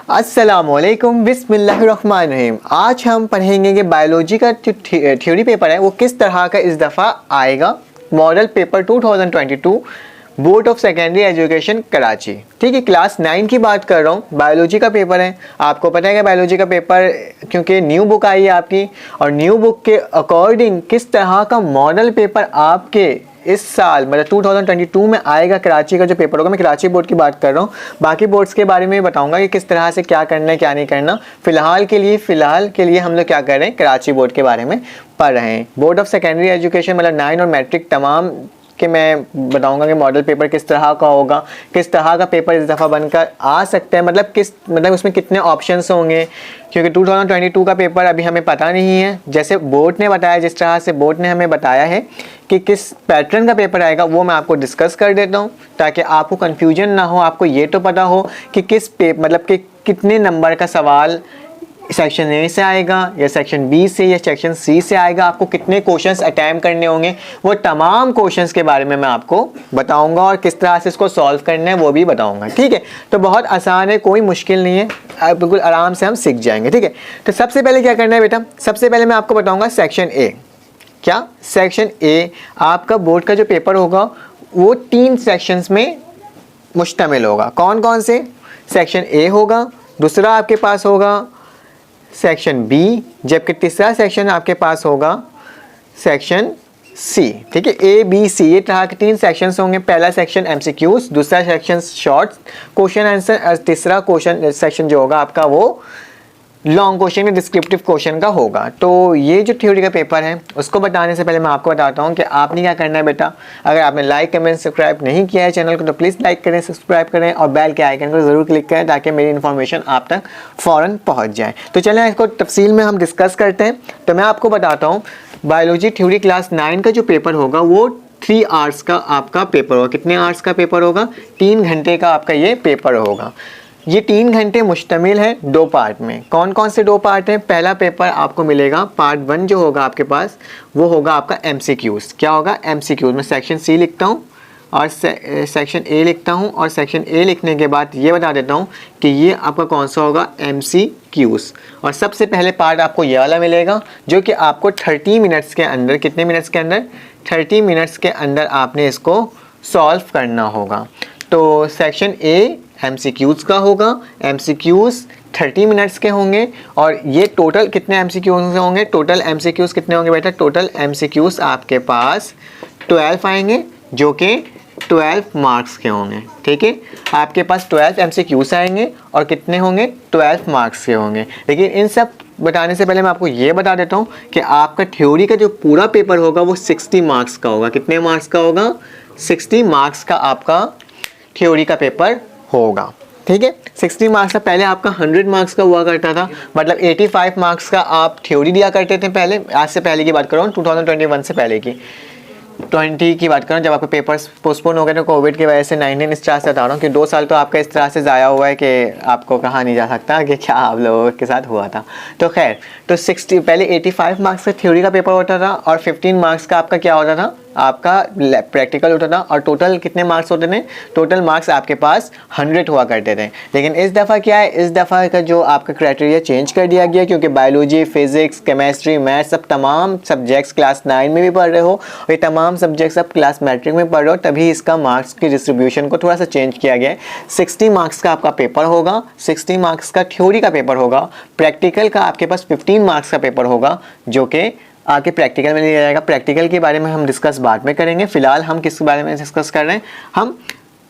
अस्सलामुअलैकुम बिस्मिल्लाहिर्रहमानिर्रहीम। आज हम पढ़ेंगे कि बायोलॉजी का जो थ्योरी पेपर है वो किस तरह का इस दफ़ा आएगा। Model paper 2022 board of secondary education Karachi. ठीक है, क्लास 9 की बात कर रहा हूँ। बायोलॉजी का पेपर है, आपको पता है कि बायोलॉजी का पेपर क्योंकि न्यू बुक आई है आपकी, और न्यू बुक के अकॉर्डिंग किस तरह का मॉडल पेपर आपके इस साल मतलब 2022 में आएगा। कराची का जो पेपर होगा, मैं कराची बोर्ड की बात कर रहा हूँ, बाकी बोर्ड्स के बारे में बताऊंगा कि किस तरह से क्या करना है क्या नहीं करना। फिलहाल के लिए हम लोग क्या कर रहे हैं, कराची बोर्ड के बारे में पढ़ रहे हैं। बोर्ड ऑफ सेकेंडरी एजुकेशन मतलब 9 और मैट्रिक तमाम कि मैं बताऊंगा कि मॉडल पेपर किस तरह का होगा, किस तरह का पेपर इस दफ़ा बनकर आ सकता है, मतलब उसमें कितने ऑप्शंस होंगे, क्योंकि 2022 का पेपर अभी हमें पता नहीं है। जैसे बोर्ड ने बताया, जिस तरह से बोर्ड ने हमें बताया है कि किस पैटर्न का पेपर आएगा, वो मैं आपको डिस्कस कर देता हूँ ताकि आपको कन्फ्यूजन ना हो। आपको ये तो पता हो कि कितने नंबर का सवाल सेक्शन ए से आएगा या सेक्शन बी से या सेक्शन सी से आएगा, आपको कितने क्वेश्चंस अटैम्प्ट करने होंगे, वो तमाम क्वेश्चंस के बारे में मैं आपको बताऊंगा और किस तरह से इसको सॉल्व करना है वो भी बताऊंगा। ठीक है, तो बहुत आसान है, कोई मुश्किल नहीं है, बिल्कुल आराम से हम सीख जाएंगे। ठीक है, तो सबसे पहले क्या करना है बेटा, सबसे पहले मैं आपको बताऊँगा सेक्शन ए। क्या सेक्शन ए आपका बोर्ड का जो पेपर होगा वो 3 सेक्शंस में मुश्तमिल होगा। कौन कौन से? सेक्शन ए होगा, दूसरा आपके पास होगा सेक्शन बी, जबकि तीसरा सेक्शन आपके पास होगा सेक्शन सी। ठीक है, ए बी सी ये तरह के 3 सेक्शंस होंगे। पहला सेक्शन एमसीक्यूज, दूसरा सेक्शन शॉर्ट क्वेश्चन आंसर, और तीसरा क्वेश्चन सेक्शन जो होगा आपका वो लॉन्ग क्वेश्चन या डिस्क्रिप्टिव क्वेश्चन का होगा। तो ये जो थ्योरी का पेपर है उसको बताने से पहले मैं आपको बताता हूँ कि आपने क्या करना है बेटा। अगर आपने लाइक कमेंट सब्सक्राइब नहीं किया है चैनल को तो प्लीज़ लाइक करें, सब्सक्राइब करें और बेल के आइकन को ज़रूर क्लिक करें ताकि मेरी इन्फॉर्मेशन आप तक फ़ौरन पहुँच जाए। तो चलें इसको तफसील में हम डिस्कस करते हैं। तो मैं आपको बताता हूँ बायोलॉजी थ्योरी क्लास 9 का जो पेपर होगा वो 3 आवर्स का आपका पेपर होगा। कितने आवर्स का पेपर होगा? 3 घंटे का आपका ये पेपर होगा। ये 3 घंटे मुश्तमिल है 2 पार्ट में। कौन कौन से 2 पार्ट हैं? पहला पेपर आपको मिलेगा पार्ट 1 जो होगा आपके पास वो होगा आपका एमसीक्यूज। क्या होगा? एमसीक्यूज। मैं सेक्शन सी लिखता हूँ और सेक्शन ए लिखता हूँ, और सेक्शन ए लिखने के बाद ये बता देता हूँ कि ये आपका कौन सा होगा, एमसीक्यूज। और सबसे पहले पार्ट आपको ये वाला मिलेगा जो कि आपको 30 मिनट्स के अंदर, कितने मिनट्स के अंदर? 30 मिनट्स के अंदर आपने इसको सॉल्व करना होगा। तो सेक्शन ए एमसीक्यूज का होगा, एमसीक्यूज 30 मिनट्स के होंगे। और ये टोटल कितने एमसीक्यूज होंगे? टोटल एमसीक्यूज कितने होंगे बेटा? टोटल एमसीक्यूज आपके पास 12 आएंगे जो कि 12 मार्क्स के होंगे। ठीक है, आपके पास 12 एमसीक्यूज आएंगे और कितने होंगे? 12 मार्क्स के होंगे। लेकिन इन सब बताने से पहले मैं आपको ये बता देता हूँ कि आपका थ्योरी का जो पूरा पेपर होगा वो 60 मार्क्स का होगा। कितने मार्क्स का होगा? 60 मार्क्स का आपका थ्योरी का पेपर होगा। ठीक है, 60 मार्क्स का पहले आपका 100 मार्क्स का हुआ करता था, मतलब 85 मार्क्स का आप थ्योरी दिया करते थे पहले। आज से पहले की बात कर रहा हूँ, 2021 से पहले की 20 की बात कर रहा हूँ, जब आपके पेपर्स पोस्टपोन हो गए थे कोविड की वजह से। 19 इस तरह से बता रहा हूँ कि 2 साल तो आपका इस तरह से ज़ाया हुआ है कि आपको कहा नहीं जा सकता कि क्या आप लोगों के साथ हुआ था। तो खैर, तो 60 पहले 85 मार्क्स का थ्योरी का पेपर होता था और 15 मार्क्स का आपका क्या होता था, आपका प्रैक्टिकल होता था। और टोटल कितने मार्क्स होते थे? टोटल मार्क्स आपके पास 100 हुआ करते थे। लेकिन इस दफ़ा क्या है, इस दफ़ा का जो आपका क्राइटेरिया चेंज कर दिया गया, क्योंकि बायोलॉजी, फिजिक्स, केमिस्ट्री, मैथ्स सब तमाम सब्जेक्ट्स क्लास 9 में भी पढ़ रहे हो और ये तमाम सब्जेक्ट्स आप क्लास मैट्रिक में पढ़ रहे हो, तभी इसका मार्क्स की डिस्ट्रीब्यूशन को थोड़ा सा चेंज किया गया है। 60 मार्क्स का आपका पेपर होगा, 60 मार्क्स का थ्योरी का पेपर होगा। प्रैक्टिकल का आपके पास 15 मार्क्स का पेपर होगा जो कि आगे प्रैक्टिकल में लिया जाएगा। प्रैक्टिकल के बारे में हम डिस्कस बाद में करेंगे। फिलहाल हम किस बारे में डिस्कस कर रहे हैं, हम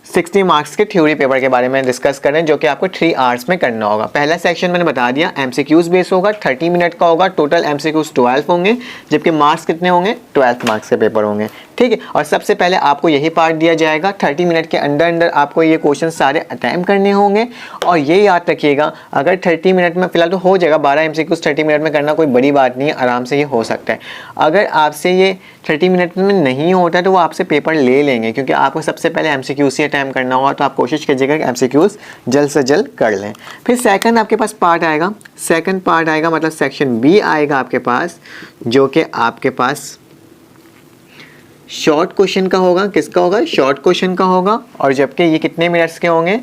60 मार्क्स के थ्योरी पेपर के बारे में डिस्कस कर रहे हैं जो कि आपको 3 आवर्स में करना होगा। पहला सेक्शन मैंने बता दिया एमसीक्यूज बेस होगा, 30 मिनट का होगा। टोटल एमसीक्यूज 12 होंगे, जबकि मार्क्स कितने होंगे? 12 मार्क्स के पेपर होंगे। ठीक है, और सबसे पहले आपको यही पार्ट दिया जाएगा। 30 मिनट के अंदर अंदर आपको ये क्वेश्चन सारे अटैम्प्ट करने होंगे। और ये याद रखिएगा, अगर 30 मिनट में, फिलहाल तो हो जाएगा 12 एमसीक्यूज 30 मिनट में करना कोई बड़ी बात नहीं है, आराम से ये हो सकता है। अगर आपसे ये 30 मिनट में नहीं होता है तो वो आपसे पेपर ले लेंगे, क्योंकि आपको सबसे पहले एमसीक्यूज से अटैम्प्ट करना होगा। तो आप कोशिश कीजिएगा कि एमसीक्यूज जल्द से जल्द कर लें। फिर सेकंड आपके पास पार्ट आएगा, सेकंड पार्ट आएगा मतलब सेक्शन बी आएगा आपके पास, जो कि आपके पास शॉर्ट क्वेश्चन का होगा। किसका होगा? शॉर्ट क्वेश्चन का होगा। और जबकि ये कितने मिनट्स के होंगे?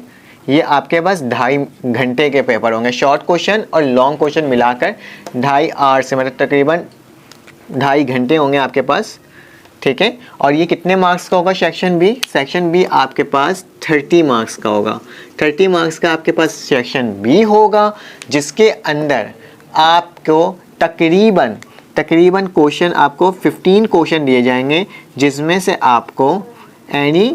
ये आपके पास 2.5 घंटे के पेपर होंगे, शॉर्ट क्वेश्चन और लॉन्ग क्वेश्चन मिलाकर 2.5 आवर्स से, मतलब तकरीबन 2.5 घंटे होंगे आपके पास, ठीक है। और ये कितने मार्क्स का होगा सेक्शन बी? सेक्शन बी आपके पास 30 मार्क्स का होगा। 30 मार्क्स का आपके पास सेक्शन बी होगा, जिसके अंदर आपको तकरीबन क्वेश्चन आपको 15 क्वेश्चन दिए जाएंगे, जिसमें से आपको एनी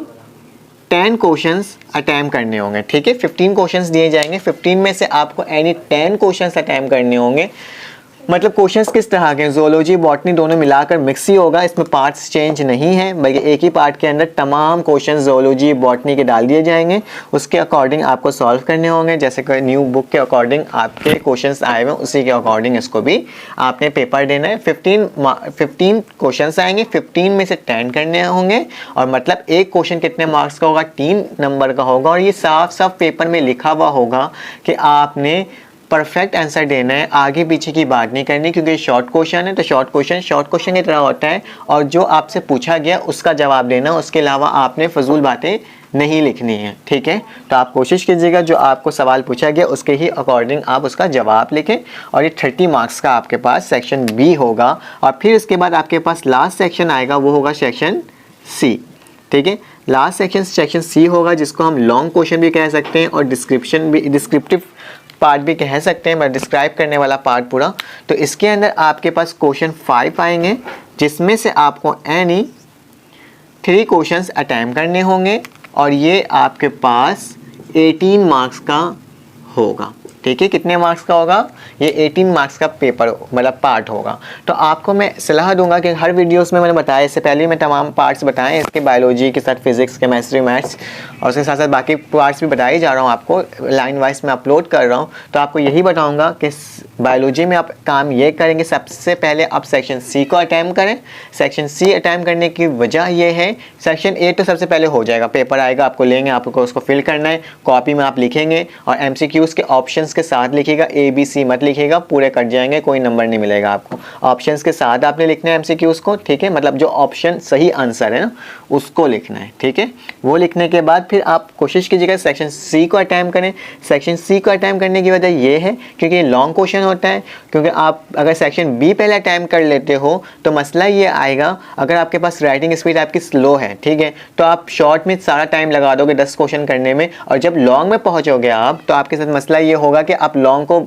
10 क्वेश्चंस अटैम्प्ट करने होंगे, ठीक है। 15 क्वेश्चंस दिए जाएंगे, 15 में से आपको एनी 10 क्वेश्चंस अटैम्प्ट करने होंगे। मतलब क्वेश्चंस किस तरह के, जोलॉजी बॉटनी दोनों मिलाकर मिक्स ही होगा, इसमें पार्ट्स चेंज नहीं है, बल्कि एक ही पार्ट के अंदर तमाम क्वेश्चंस जोलॉजी बॉटनी के डाल दिए जाएंगे, उसके अकॉर्डिंग आपको सॉल्व करने होंगे। जैसे कि न्यू बुक के अकॉर्डिंग आपके क्वेश्चंस आए हुए, उसी के अकॉर्डिंग इसको भी आपने पेपर देना है। 15 क्वेश्चंस आएंगे, 15 में से 10 करने होंगे, और मतलब एक क्वेश्चन कितने मार्क्स का होगा? 3 नंबर का होगा। और ये साफ साफ पेपर में लिखा हुआ होगा कि आपने परफेक्ट आंसर देना है, आगे पीछे की बात नहीं करनी, क्योंकि शॉर्ट क्वेश्चन है तो शॉर्ट क्वेश्चन की तरह होता है, और जो आपसे पूछा गया उसका जवाब देना, उसके अलावा आपने फजूल बातें नहीं लिखनी है, ठीक है। तो आप कोशिश कीजिएगा जो आपको सवाल पूछा गया उसके ही अकॉर्डिंग आप उसका जवाब लिखें। और ये 30 मार्क्स का आपके पास सेक्शन बी होगा। और फिर इसके बाद आपके पास लास्ट सेक्शन आएगा, वो होगा सेक्शन सी, ठीक है। लास्ट सेक्शन सी होगा, जिसको हम लॉन्ग क्वेश्चन भी कह सकते हैं और डिस्क्रिप्टिव पार्ट भी कह सकते हैं, मतलब डिस्क्राइब करने वाला पार्ट पूरा। तो इसके अंदर आपके पास क्वेश्चन 5 आएंगे, जिसमें से आपको एनी 3 क्वेश्चंस अटैम्प्ट करने होंगे, और ये आपके पास 18 मार्क्स का होगा, ठीक है। कितने मार्क्स का होगा? ये 18 मार्क्स का पेपर मतलब पार्ट होगा। तो आपको मैं सलाह दूंगा कि हर वीडियोस में मैंने बताया, इससे पहले मैं तमाम पार्ट्स बताएं, इसके बायोलॉजी के साथ फिजिक्स, केमिस्ट्री, मैथ्स, और उसके साथ साथ बाकी पार्ट्स भी बताए जा रहा हूँ आपको, लाइन वाइज में अपलोड कर रहा हूँ। तो आपको यही बताऊँगा कि बायोलॉजी में आप काम ये करेंगे, सबसे पहले आप सेक्शन सी को अटैम्प्ट करें। सेक्शन सी अटैम्प्ट करने की वजह ये है, सेक्शन ए तो सबसे पहले हो जाएगा, पेपर आएगा, आपको लेंगे, आपको उसको फिल करना है, कॉपी में आप लिखेंगे और MCQs के ऑप्शंस के साथ लिखिएगा, ABC मत लिखिएगा, पूरे कट जाएंगे, कोई नंबर नहीं मिलेगा आपको। ऑप्शंस के साथ आपने लिखना है MCQs को, ठीक है, मतलब जो ऑप्शन सही आंसर है ना उसको लिखना है, ठीक है। वो लिखने के बाद फिर आप कोशिश कीजिएगा सेक्शन सी को अटैम्प्ट करें। सेक्शन सी को अटैम्प्ट करने की वजह ये है क्योंकि लॉन्ग क्वेश्चन होता है, क्योंकि आप अगर सेक्शन बी पहले अटैम्प्ट कर लेते हो तो मसला ये आएगा, अगर आपके पास राइटिंग स्पीड आपकी स्लो है, ठीक है, तो आप शॉर्ट में सारा टाइम लगा दोगे 10 क्वेश्चन करने में, और जब लॉन्ग में पहुंचोगे आप तो आपके साथ मसला ये होगा कि आप लॉन्ग को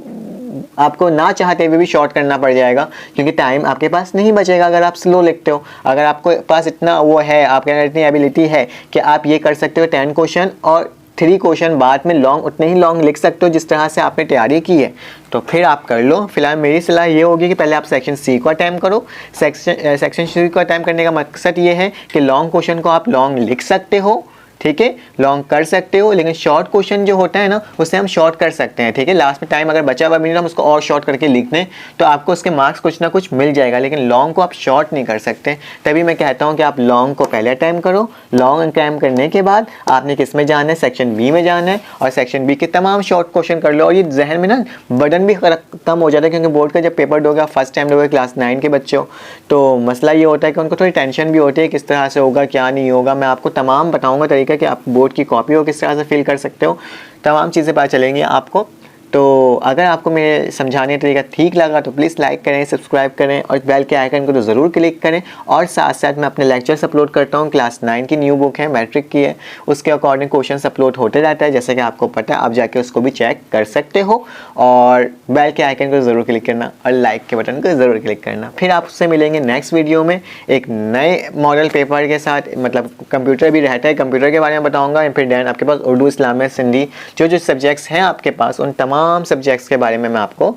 आपको ना चाहते हुए भी शॉर्ट करना पड़ जाएगा, क्योंकि टाइम आपके पास नहीं बचेगा अगर आप स्लो लिखते हो। अगर आपको पास इतना वो है, आपके अंदर इतनी एबिलिटी है कि आप ये कर सकते हो 10 क्वेश्चन और 3 क्वेश्चन बाद में लॉन्ग उतने ही लॉन्ग लिख सकते हो जिस तरह से आपने तैयारी की है, तो फिर आप कर लो। फिलहाल मेरी सलाह ये होगी कि पहले आप सेक्शन सी को अटैम्प्ट करो। सेक्शन सी को अटैम्प्ट करने का मकसद ये है कि लॉन्ग क्वेश्चन को आप लॉन्ग लिख सकते हो, ठीक है, लॉन्ग कर सकते हो, लेकिन शॉर्ट क्वेश्चन जो होता है ना उससे हम शॉर्ट कर सकते हैं, ठीक है। लास्ट में टाइम अगर बचा हुआ मिनट हम उसको और शॉर्ट करके लिख दें तो आपको उसके मार्क्स कुछ ना कुछ मिल जाएगा, लेकिन लॉन्ग को आप शॉर्ट नहीं कर सकते। तभी मैं कहता हूँ कि आप लॉन्ग को पहले अटैम्प्ट करो। लॉन्ग अटैम्प्ट करने के बाद आपने किस में जाना है? सेक्शन बी में जाना है, और सेक्शन बी के तमाम शॉर्ट क्वेश्चन कर लो। और ये जहन में ना बर्डन भी कम हो जाता है, क्योंकि बोर्ड का जब पेपर दोगे, फर्स्ट टाइम दोगे, क्लास 9 के बच्चे हो, तो मसला ये होता है कि उनको थोड़ी टेंशन भी होती है किस तरह से होगा क्या नहीं होगा। मैं आपको तमाम बताऊँगा तरीका कि आप बोर्ड की कॉपी हो किस तरह से फिल कर सकते हो, तमाम चीज़ें पता चलेंगी आपको। तो अगर आपको मेरे समझाने का तरीका ठीक लगा तो प्लीज़ लाइक करें, सब्सक्राइब करें और बेल के आइकन को तो ज़रूर क्लिक करें। और साथ साथ मैं अपने लेक्चर्स अपलोड करता हूँ, क्लास 9 की न्यू बुक है, मैट्रिक की है, उसके अकॉर्डिंग क्वेश्चन अपलोड होते रहता है, जैसे कि आपको पता है, आप जाके उसको भी चेक कर सकते हो। और बेल के आइकन को ज़रूर क्लिक करना और लाइक के बटन को ज़रूर क्लिक करना। फिर आप उससे मिलेंगे नेक्स्ट वीडियो में एक नए मॉडल पेपर के साथ, मतलब कंप्यूटर भी रहता है, कंप्यूटर के बारे में बताऊँगा। फिर देन आपके पास उर्दू, इस्लामिक, सिंधी, जो सब्जेक्ट्स हैं आपके पास, उन तमाम सब्जेक्ट्स के बारे में मैं आपको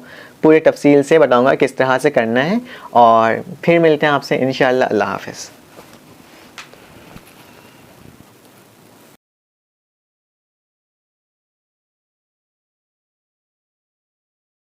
पूरे तफसील से बताऊंगा किस तरह से करना है। और फिर मिलते हैं आपसे इंशाअल्लाह। अल्लाह हाफ़िज़।